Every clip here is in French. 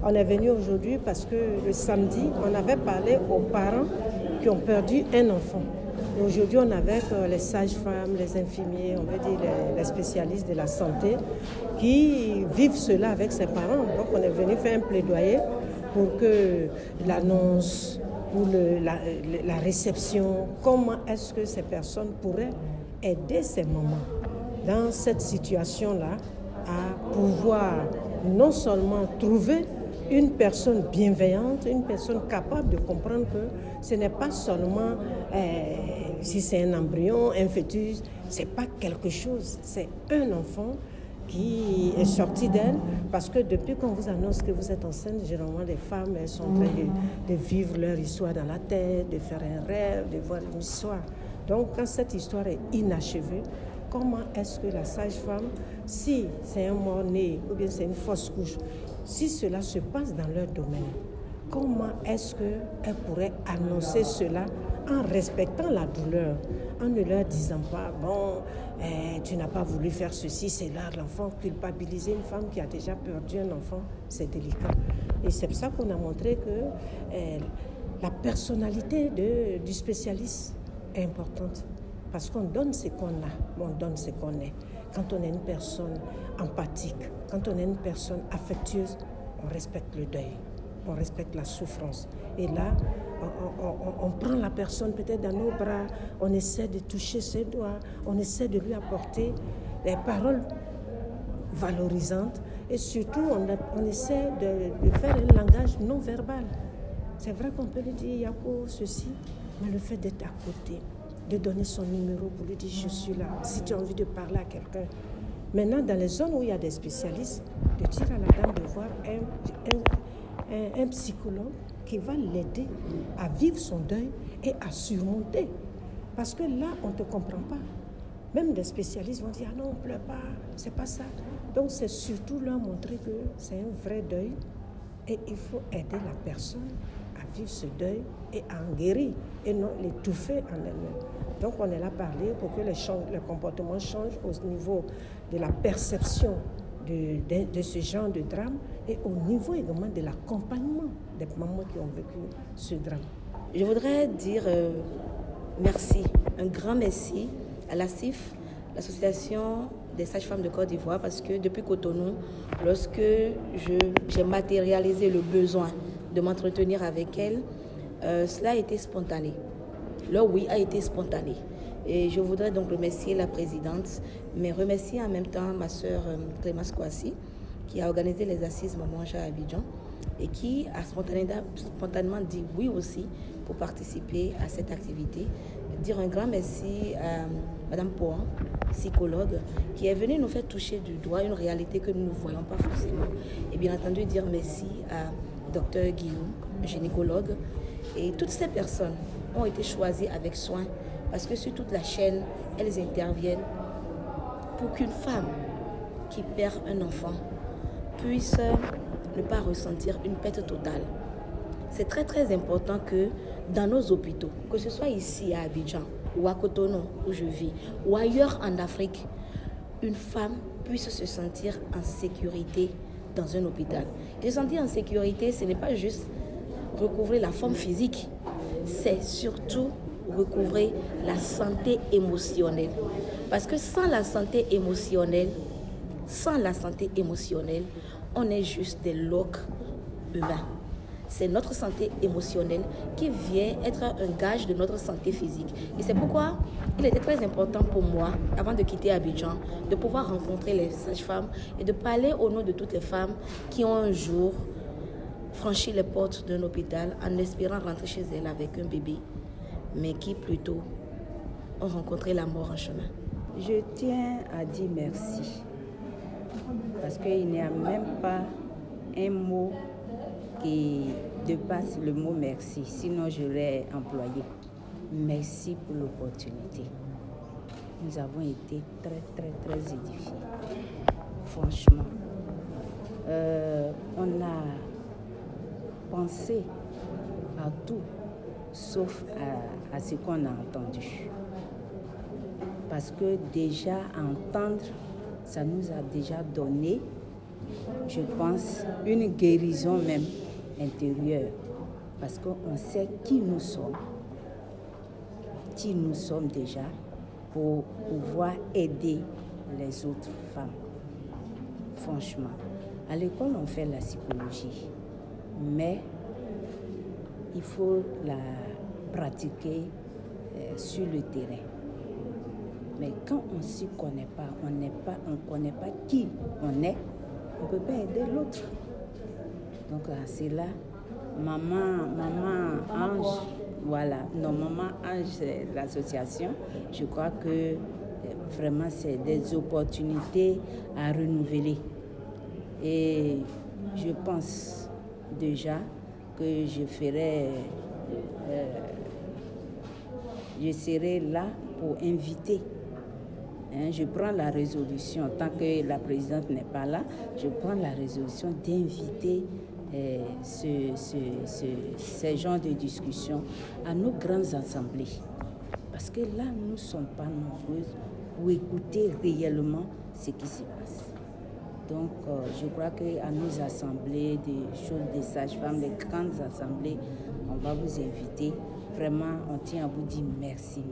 On est venu aujourd'hui parce que le samedi, on avait parlé aux parents qui ont perdu un enfant. Et aujourd'hui, on est avec les sages-femmes, les infirmiers, on veut dire les spécialistes de la santé qui vivent cela avec ses parents. Donc, on est venu faire un plaidoyer pour que l'annonce, pour la réception, comment est-ce que ces personnes pourraient aider ces mamans dans cette situation-là à pouvoir non seulement trouver une personne bienveillante, une personne capable de comprendre que ce n'est pas seulement si c'est un embryon, un fœtus, c'est pas quelque chose, c'est un enfant qui est sorti d'elle, parce que depuis qu'on vous annonce que vous êtes enceinte, généralement les femmes, elles sont en train de vivre leur histoire dans la tête, de faire un rêve, de voir une histoire. Donc quand cette histoire est inachevée, comment est-ce que la sage-femme, si c'est un mort-né ou bien c'est une fausse couche, si cela se passe dans leur domaine, comment est-ce qu'elle pourrait annoncer cela en respectant la douleur, en ne leur disant pas, bon, tu n'as pas voulu faire ceci, c'est là l'enfant, culpabiliser une femme qui a déjà perdu un enfant, c'est délicat. Et c'est pour ça qu'on a montré que la personnalité du spécialiste est importante. Parce qu'on donne ce qu'on a, on donne ce qu'on est. Quand on est une personne empathique, quand on est une personne affectueuse, on respecte le deuil, on respecte la souffrance. Et là, on prend la personne peut-être dans nos bras, on essaie de toucher ses doigts, on essaie de lui apporter des paroles valorisantes et surtout on essaie de faire un langage non verbal. C'est vrai qu'on peut lui dire Yako, ceci, mais le fait d'être à côté, de donner son numéro pour lui dire je suis là, si tu as envie de parler à quelqu'un. Maintenant, dans les zones où il y a des spécialistes, de dire à la dame de voir un psychologue qui va l'aider à vivre son deuil et à surmonter. Parce que là, on ne te comprend pas. Même des spécialistes vont dire ah non, on ne pleure pas, c'est pas ça. Donc c'est surtout leur montrer que c'est un vrai deuil et il faut aider la personne à vivre ce deuil et à en guérir et non l'étouffer en elle-même. Donc on est là parler pour que le comportement change au niveau de la perception de ce genre de drame et au niveau également de l'accompagnement des mamans qui ont vécu ce drame. Je voudrais dire merci, un grand merci à l'ASIF, l'Association des sages-femmes de Côte d'Ivoire, parce que depuis Cotonou, lorsque j'ai matérialisé le besoin de m'entretenir avec elle, cela a été spontané. Leur oui a été spontané. Et je voudrais donc remercier la présidente, mais remercier en même temps ma sœur Clémence Kouassi, qui a organisé les assises Maman-Ja à Abidjan et qui a spontanément dit oui aussi pour participer à cette activité. Dire un grand merci à Madame Pouan, psychologue, qui est venue nous faire toucher du doigt une réalité que nous ne voyons pas forcément. Et bien entendu, dire merci à Dr Guillaume, gynécologue. Et toutes ces personnes ont été choisies avec soin parce que sur toute la chaîne, elles interviennent pour qu'une femme qui perd un enfant puisse ne pas ressentir une perte totale. C'est très très important que dans nos hôpitaux, que ce soit ici à Abidjan ou à Cotonou où je vis ou ailleurs en Afrique, une femme puisse se sentir en sécurité dans un hôpital. Et se sentir en sécurité, ce n'est pas juste recouvrer la forme physique, c'est surtout recouvrer la santé émotionnelle. Parce que sans la santé émotionnelle, on est juste des loques humains. C'est notre santé émotionnelle qui vient être un gage de notre santé physique. Et c'est pourquoi il était très important pour moi, avant de quitter Abidjan, de pouvoir rencontrer les sages-femmes et de parler au nom de toutes les femmes qui ont un jour franchi les portes d'un hôpital en espérant rentrer chez elles avec un bébé, mais qui plutôt ont rencontré la mort en chemin. Je tiens à dire merci, parce qu'il n'y a même pas un mot qui dépasse le mot merci, sinon je l'ai employé. Merci pour l'opportunité. Nous avons été très, très, très édifiés. Franchement, on a pensé à tout, sauf à ce qu'on a entendu. Parce que déjà entendre, ça nous a déjà donné je pense, une guérison même intérieure. Parce qu'on sait qui nous sommes déjà pour pouvoir aider les autres femmes. Franchement, à l'école, on fait la psychologie, mais il faut la pratiquer sur le terrain. Mais quand on ne s'y connaît pas, on ne connaît pas qui on est, on ne peut pas aider l'autre. Donc c'est là, maman Ange, voilà, non, maman Ange, c'est l'association. Je crois que vraiment c'est des opportunités à renouveler. Et je pense déjà que je serai là pour inviter. Je prends la résolution, tant que la présidente n'est pas là, je prends la résolution d'inviter ce genre de discussion à nos grandes assemblées. Parce que là, nous ne sommes pas nombreuses pour écouter réellement ce qui se passe. Donc, je crois qu'à nos assemblées, des sages-femmes, les grandes assemblées, on va vous inviter. Vraiment, on tient à vous dire merci.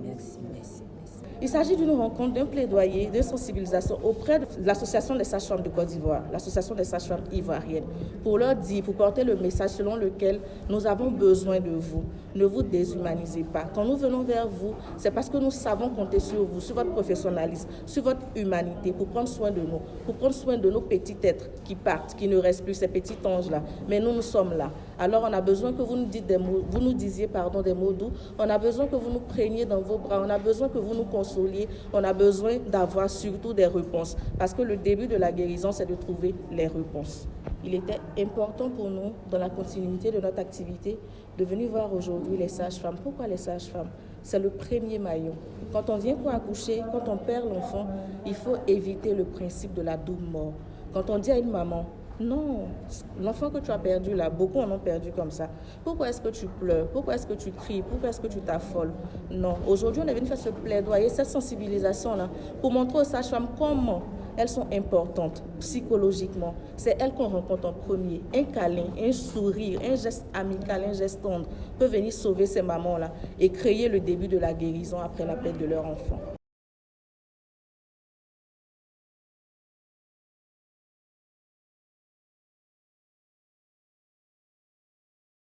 Il s'agit d'une rencontre, d'un plaidoyer, de sensibilisation auprès de l'Association des sages-femmes de Côte d'Ivoire, l'Association des sages-femmes ivoiriennes, pour leur dire, pour porter le message selon lequel nous avons besoin de vous. Ne vous déshumanisez pas. Quand nous venons vers vous, c'est parce que nous savons compter sur vous, sur votre professionnalisme, sur votre humanité, pour prendre soin de nous, pour prendre soin de nos petits êtres qui partent, qui ne restent plus, ces petits anges-là. Mais nous sommes là. Alors on a besoin que vous nous disiez des mots doux. On a besoin que vous nous preniez dans vos bras. On a besoin que vous nous consoliez. On a besoin d'avoir surtout des réponses. Parce que le début de la guérison, c'est de trouver les réponses. Il était important pour nous, dans la continuité de notre activité, de venir voir aujourd'hui les sages-femmes. Pourquoi les sages-femmes? C'est le premier maillon. Quand on vient pour accoucher, quand on perd l'enfant, il faut éviter le principe de la double mort. Quand on dit à une maman, non, l'enfant que tu as perdu là, beaucoup en ont perdu comme ça. Pourquoi est-ce que tu pleures? Pourquoi est-ce que tu cries? Pourquoi est-ce que tu t'affoles? Non, aujourd'hui on est venu faire ce plaidoyer, cette sensibilisation-là, pour montrer aux sages-femmes comment elles sont importantes psychologiquement. C'est elles qu'on rencontre en premier. Un câlin, un sourire, un geste amical, un geste tendre peut venir sauver ces mamans-là et créer le début de la guérison après la perte de leur enfant.